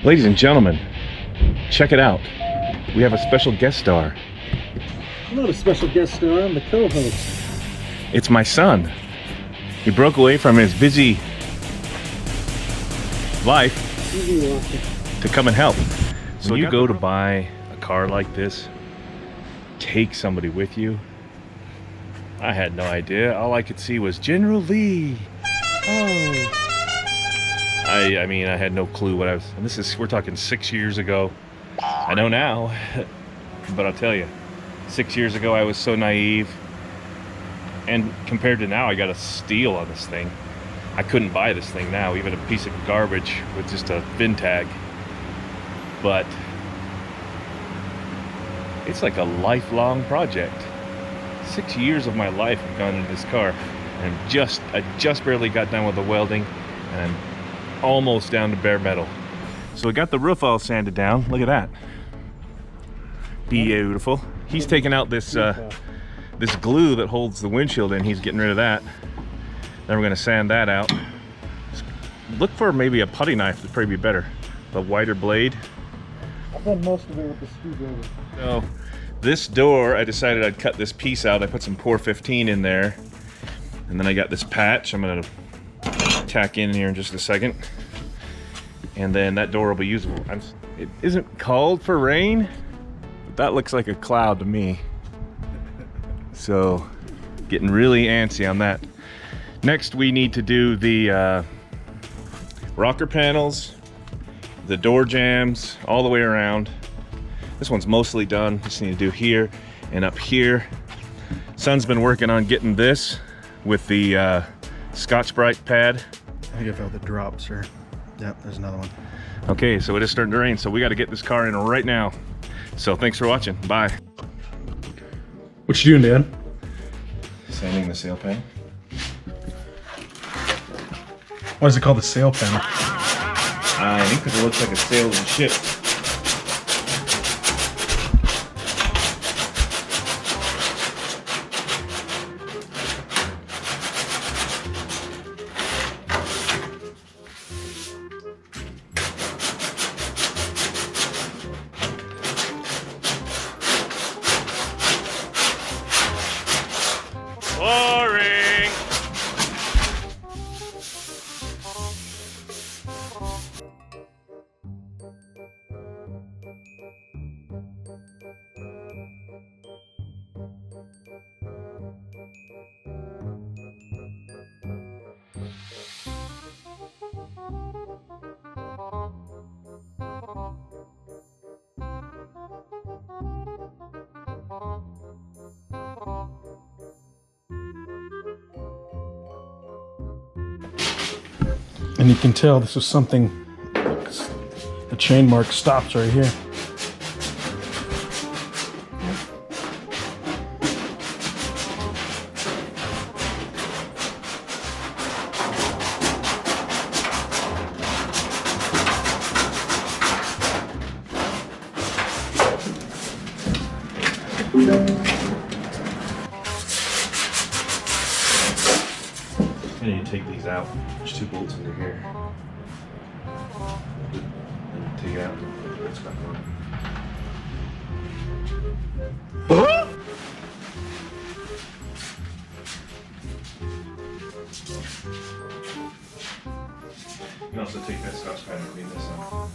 Ladies and gentlemen, check it out. We have a special guest star. I'm not a special guest star, I'm the co-host. It's my son. He broke away from his busy life to come and help. So when you go to buy a car like this, take somebody with you. I had no idea. All I could see was General Lee. Oh. I mean, I had no clue what I was, and we're talking 6 years ago. I know now, but I'll tell you, 6 years ago I was so naive. And compared to now, I got a steal on this thing. I couldn't buy this thing now, even a piece of garbage with just a VIN tag. But it's like a lifelong project. 6 years of my life have gone into this car, and I just barely got done with the welding, and I'm almost down to bare metal. So I got the roof all sanded down. Look at that. Beautiful. He's taking out this this glue that holds the windshield in. He's getting rid of that. Then we're going to sand that out. Look for maybe a putty knife would probably be better. The wider blade. I've done most of it with the screwdriver. So this door, I decided I'd cut this piece out. I put some Pour 15 in there, and then I got this patch I'm going to tack in here in just a second, and then that door will be usable. It isn't called for rain, but that looks like a cloud to me. So getting really antsy on that. Next we need to do the rocker panels, the door jambs, all the way around. This one's mostly done. Just need to do here and up here. Son's been working on getting this with the Scotch-Brite pad. I think I felt the drops here. Yep, there's another one. Okay, so it is starting to rain, so we got to get this car in right now. So thanks for watching. Bye. What you doing, Dad? Sanding the sail pan. Why is it called the sail pan? I think because it looks like a sail of a ship. Boring. And you can tell this is something, the chain mark stops right here. I need to take these out. There's 2 bolts under here. Take it out. That's back on. You can also take that Scotch pad and clean this up.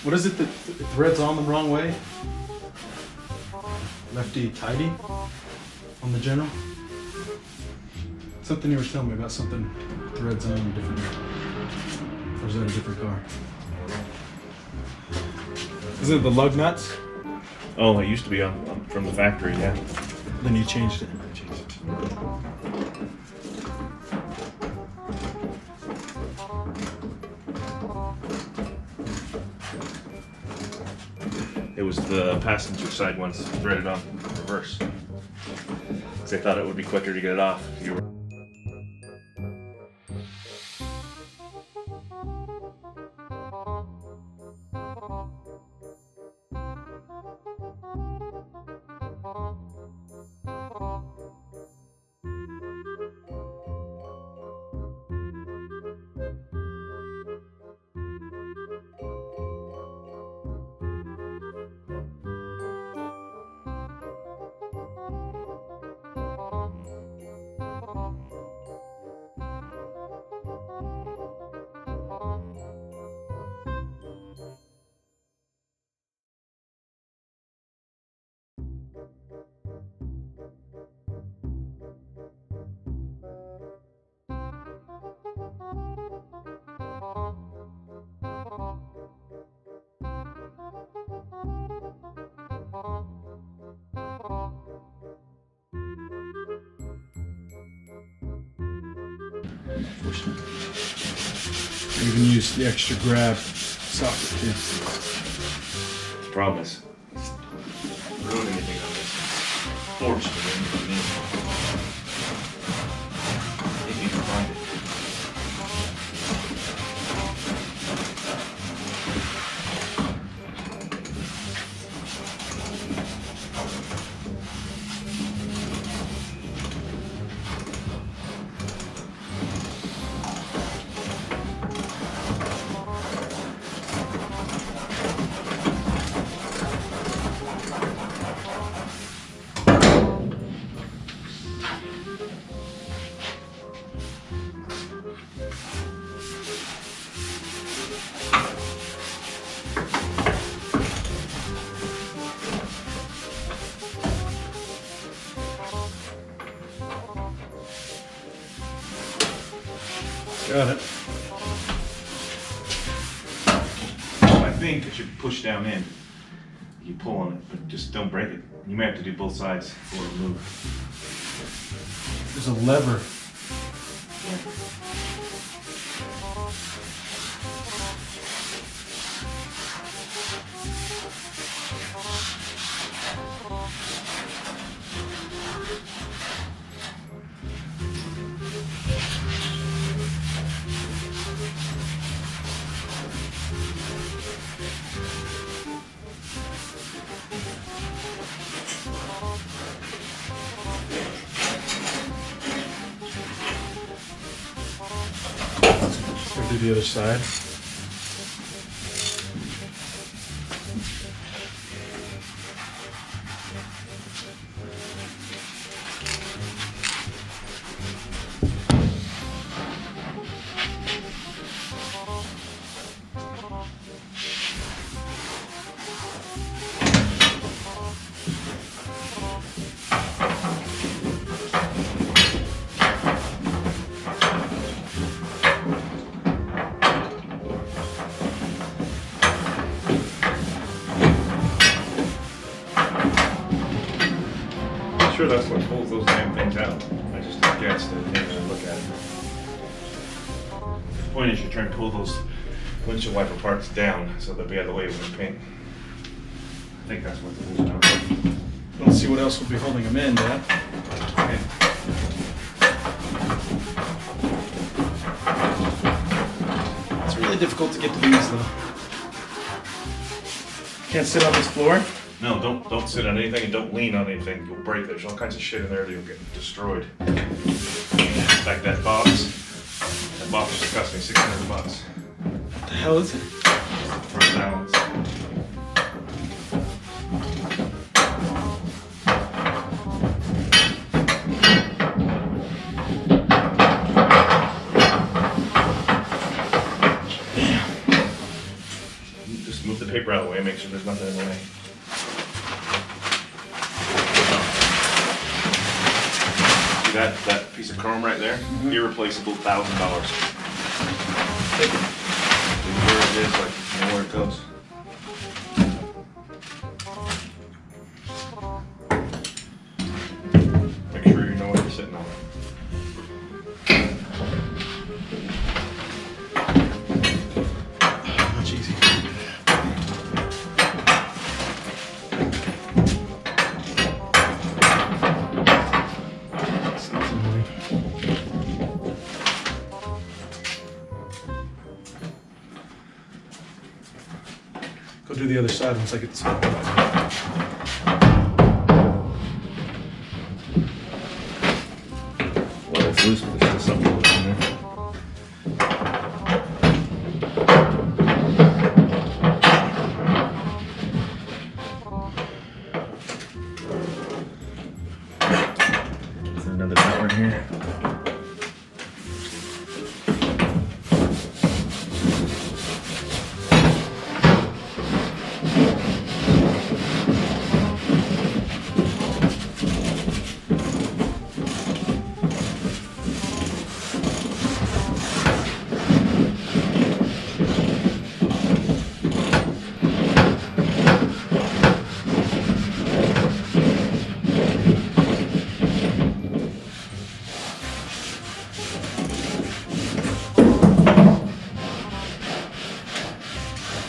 What is it that threads on the wrong way? Lefty tighty on the General? Something you were telling me about something threads on a different way. Or is that a different car? Isn't it the lug nuts? Oh, it used to be on from the factory, yeah. Then you changed it. It was the passenger side ones threaded on reverse. Because they thought it would be quicker to get it off. If you were You even use the extra grab socket too. promise. Ruin anything on this. Forced to ruin me. If you can find it. Got it. I think it should push down in. You pull on it, but just don't break it. You may have to do both sides before it moves. There's a lever. Go do the other side. I'm sure that's what pulls those damn things out. I just don't guess that they didn't look at it. The point is you're trying to pull those windshield wiper parts down so they'll be out of the way when you paint. I think that's what it is now. Let's see what else will be holding them in, Dad. Okay. It's really difficult to get to these though. Can't sit on this floor. No, don't sit on anything and don't lean on anything. You'll break it. There's all kinds of shit in there that you'll get destroyed. Like that box. That box just cost me $600. What the hell is it? Front balance. Just move the paper paper out of the way, make sure there's nothing in the way. See that piece of chrome right there? Irreplaceable, $1,000. Take it. Leave where it is, like, you know where it goes. Make sure you know what you're sitting on. Much easier. Go do the other side once I get this. Well, it's loose, but there's still something loose in there. Is there another nut right here?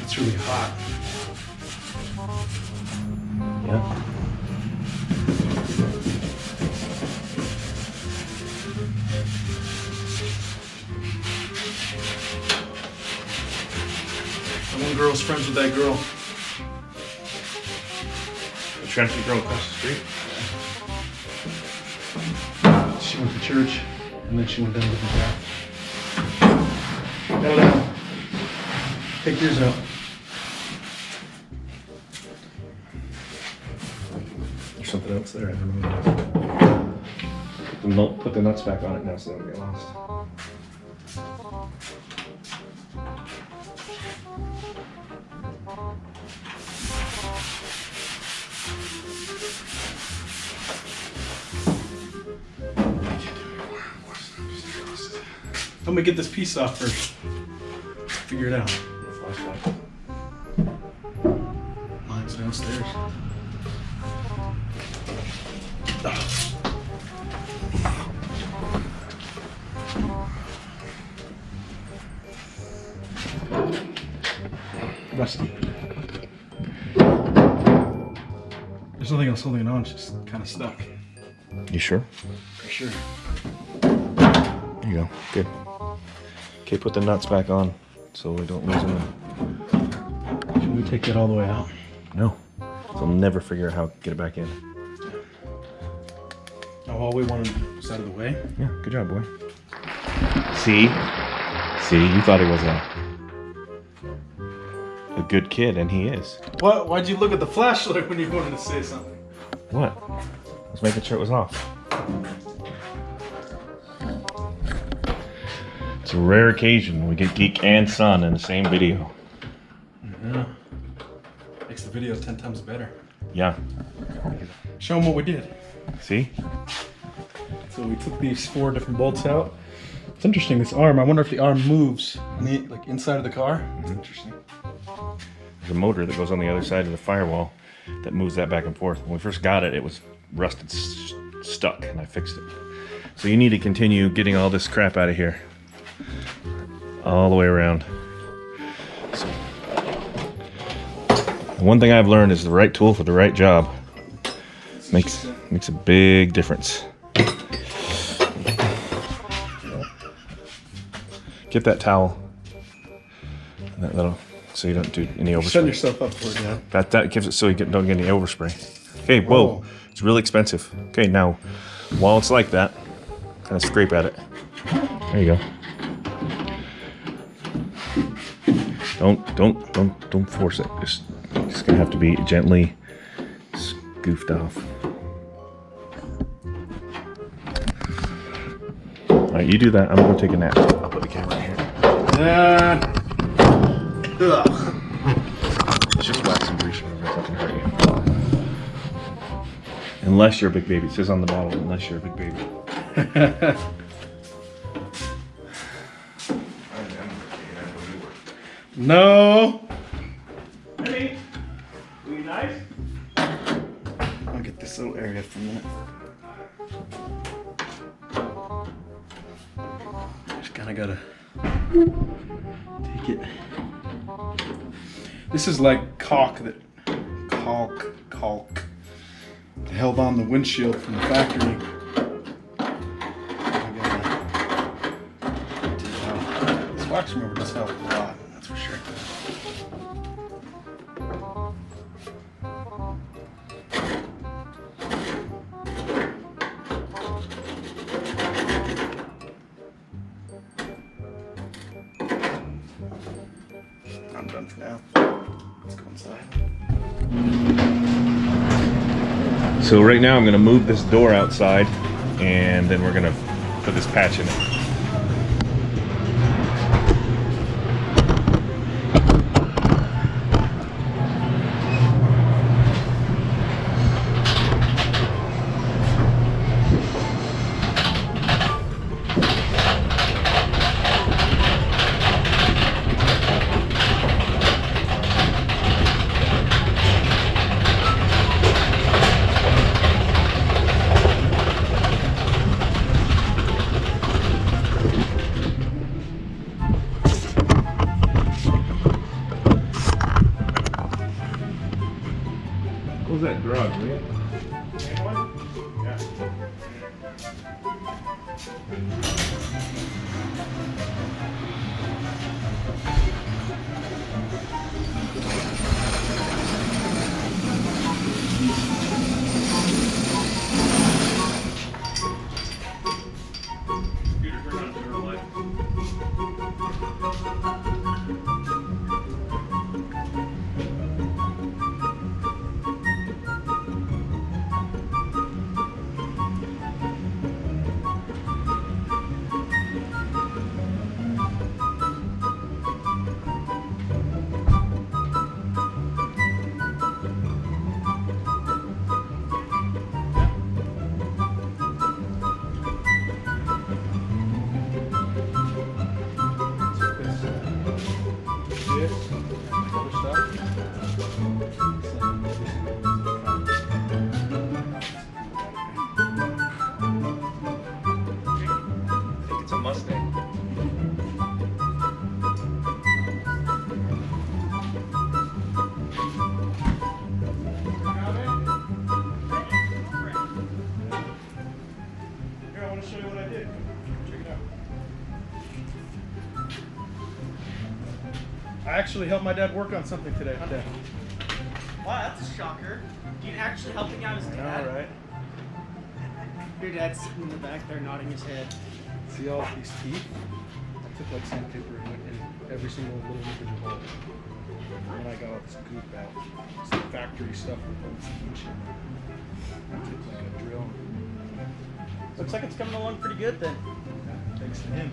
It's really hot. Yeah. And one girl's friends with that girl. The trendy girl across the street? She went to church, and then she went down to the path. No. Take yours out. There's something else there. I don't know what it is. Put the nuts back on it now so they don't get lost. Let me get this piece off first. Figure it out. Flashlight. Mine's downstairs. Rusty. There's nothing else holding it on, it's just kind of stuck. You sure? For sure. There you go. Good. Okay, put the nuts back on so we don't lose them. Can we take that all the way out? No. So I'll never figure out how to get it back in. Oh, all we wanted was out of the way? Yeah, good job, boy. See? See, you thought he was a good kid, and he is. What? Why'd you look at the flashlight when you wanted to say something? What? I was making sure it was off. It's a rare occasion when we get Geek and Son in the same video. Yeah. Makes the video 10 times better. Yeah. Show them what we did. See? So we took these 4 different bolts out. It's interesting, this arm, I wonder if the arm moves like inside of the car. It's interesting. There's a motor that goes on the other side of the firewall that moves that back and forth. When we first got it, it was rusted stuck, and I fixed it. So you need to continue getting all this crap out of here. All the way around. So, the one thing I've learned is the right tool for the right job makes a big difference. Get that towel. That'll so you don't do any overspray. Set yourself up for it, yeah. That gives it so you don't get any overspray. Okay, whoa, Oh. It's really expensive. Okay, now while it's like that, kind of scrape at it. There you go. Don't force it. Just gonna have to be gently scoofed off. All right, you do that. I'm gonna go take a nap. I'll put the camera here. Ugh. Should Unless you're a big baby. It says on the bottle, unless you're a big baby. No. Hey, we nice? I'll get this little area for a minute. Just kind of gotta take it. This is like caulk that held on the windshield from the factory. This wax remover does help a lot, that's for sure. I'm done for now. Let's go inside. So right now I'm gonna move this door outside and then we're gonna put this patch in it. What was that garage, man? I actually helped my dad work on something today, huh, Dad? Wow, that's a shocker. You're actually helping out his dad. All right. Your dad's sitting in the back there nodding his head. See all these teeth? I took like sandpaper and went in every single little individual hole. And then I got all this goop out. Some factory stuff with bolts and shit. I took like a drill. Looks like it's coming along pretty good then. Yeah, thanks to him.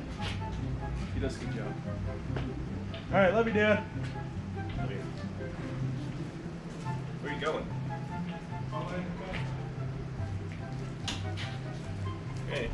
He does a good job. All right, love you, Dad. Love you. Where are you going? Okay.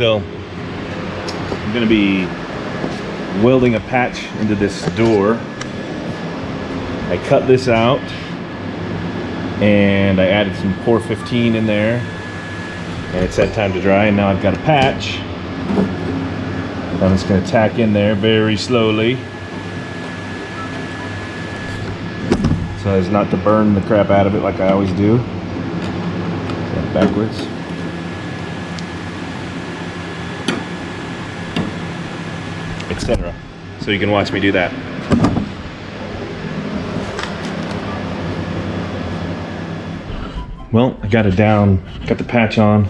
So I'm gonna be welding a patch into this door. I cut this out and I added some Core 15 in there, and it's that time to dry, and now I've got a patch. I'm just gonna tack in there very slowly so as not to burn the crap out of it like I always do. Backwards. Etc. So you can watch me do that. Well, I got it down, got the patch on,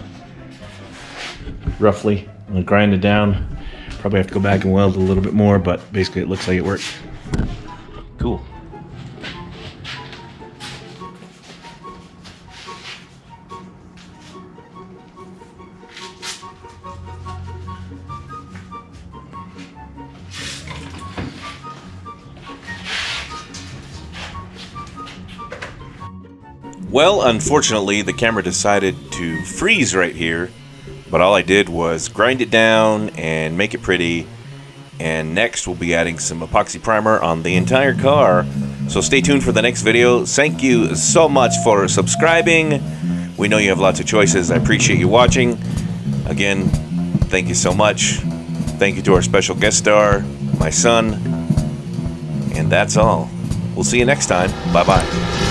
roughly. I'm gonna grind it down. Probably have to go back and weld a little bit more, but basically it looks like it worked. Cool. Well, unfortunately, the camera decided to freeze right here, but all I did was grind it down and make it pretty, and next we'll be adding some epoxy primer on the entire car, so stay tuned for the next video. Thank you so much for subscribing. We know you have lots of choices. I appreciate you watching. Again, thank you so much. Thank you to our special guest star, my son, and that's all. We'll see you next time. Bye-bye.